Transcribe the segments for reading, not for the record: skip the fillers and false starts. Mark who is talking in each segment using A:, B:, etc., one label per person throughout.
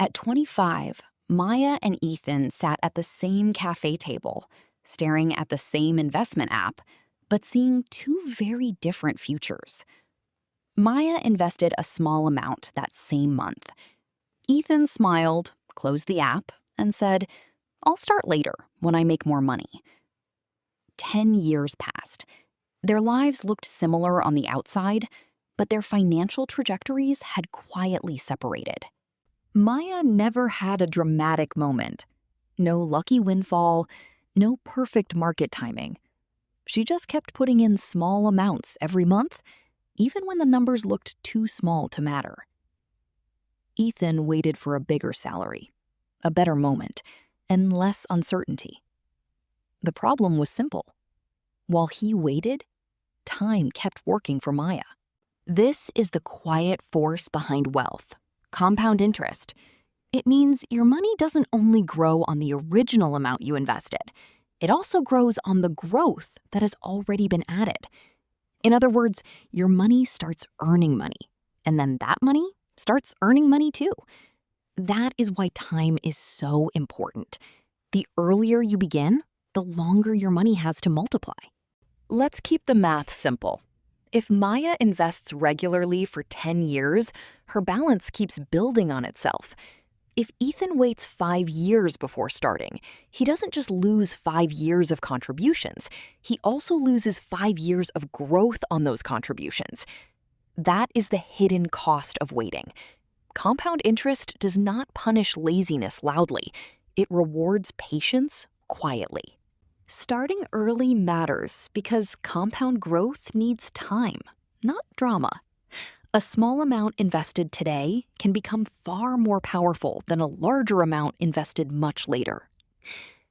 A: At 25, Maya and Ethan sat at the same cafe table, staring at the same investment app, but seeing two very different futures. Maya invested a small amount that same month. Ethan smiled, closed the app, and said, "I'll start later when I make more money." 10 years passed. Their lives looked similar on the outside, but their financial trajectories had quietly separated. Maya never had a dramatic moment. No lucky windfall, no perfect market timing. She just kept putting in small amounts every month, even when the numbers looked too small to matter. Ethan waited for a bigger salary, a better moment, and less uncertainty. The problem was simple. While he waited, time kept working for Maya. This is the quiet force behind wealth: compound interest. It means your money doesn't only grow on the original amount you invested, it also grows on the growth that has already been added. In other words, your money starts earning money, and then that money starts earning money too. That is why time is so important. The earlier you begin, the longer your money has to multiply. Let's keep the math simple. If Maya invests regularly for 10 years, her balance keeps building on itself. If Ethan waits 5 years before starting, he doesn't just lose 5 years of contributions, he also loses 5 years of growth on those contributions. That is the hidden cost of waiting. Compound interest does not punish laziness loudly, it rewards patience quietly. Starting early matters because compound growth needs time, not drama. A small amount invested today can become far more powerful than a larger amount invested much later.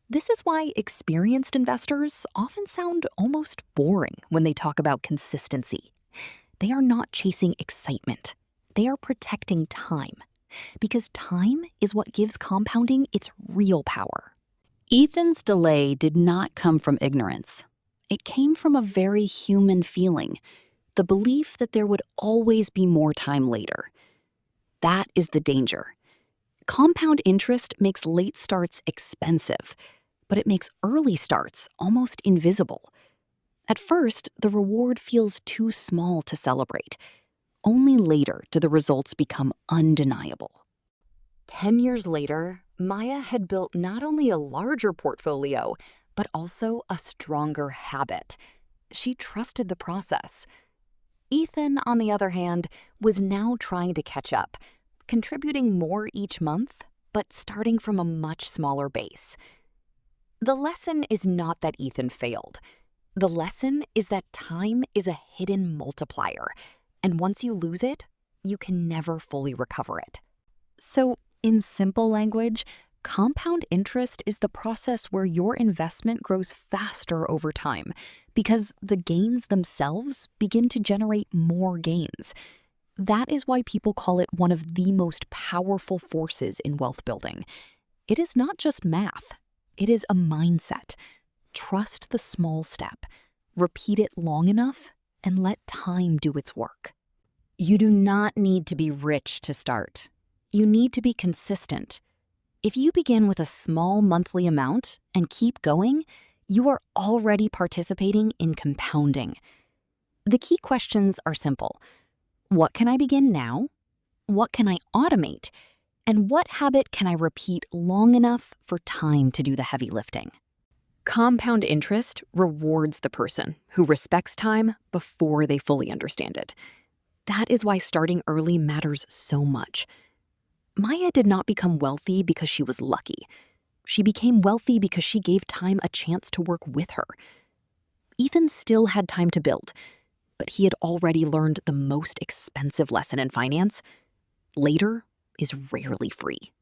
A: This is why experienced investors often sound almost boring when they talk about consistency. They are not chasing excitement. They are protecting time. Because time is what gives compounding its real power. Ethan's delay did not come from ignorance. It came from a very human feeling, the belief that there would always be more time later. That is the danger. Compound interest makes late starts expensive, but it makes early starts almost invisible. At first, the reward feels too small to celebrate. Only later do the results become undeniable. 10 years later, Maya had built not only a larger portfolio, but also a stronger habit. She trusted the process. Ethan, on the other hand, was now trying to catch up, contributing more each month, but starting from a much smaller base. The lesson is not that Ethan failed. The lesson is that time is a hidden multiplier, and once you lose it, you can never fully recover it. So, in simple language, compound interest is the process where your investment grows faster over time because the gains themselves begin to generate more gains. That is why people call it one of the most powerful forces in wealth building. It is not just math. It is a mindset. Trust the small step, repeat it long enough, and let time do its work. You do not need to be rich to start. You need to be consistent. If you begin with a small monthly amount and keep going, you are already participating in compounding. The key questions are simple. What can I begin now? What can I automate? And what habit can I repeat long enough for time to do the heavy lifting? Compound interest rewards the person who respects time before they fully understand it. That is why starting early matters so much. Maya did not become wealthy because she was lucky. She became wealthy because she gave time a chance to work with her. Ethan still had time to build, but he had already learned the most expensive lesson in finance. Later is rarely free.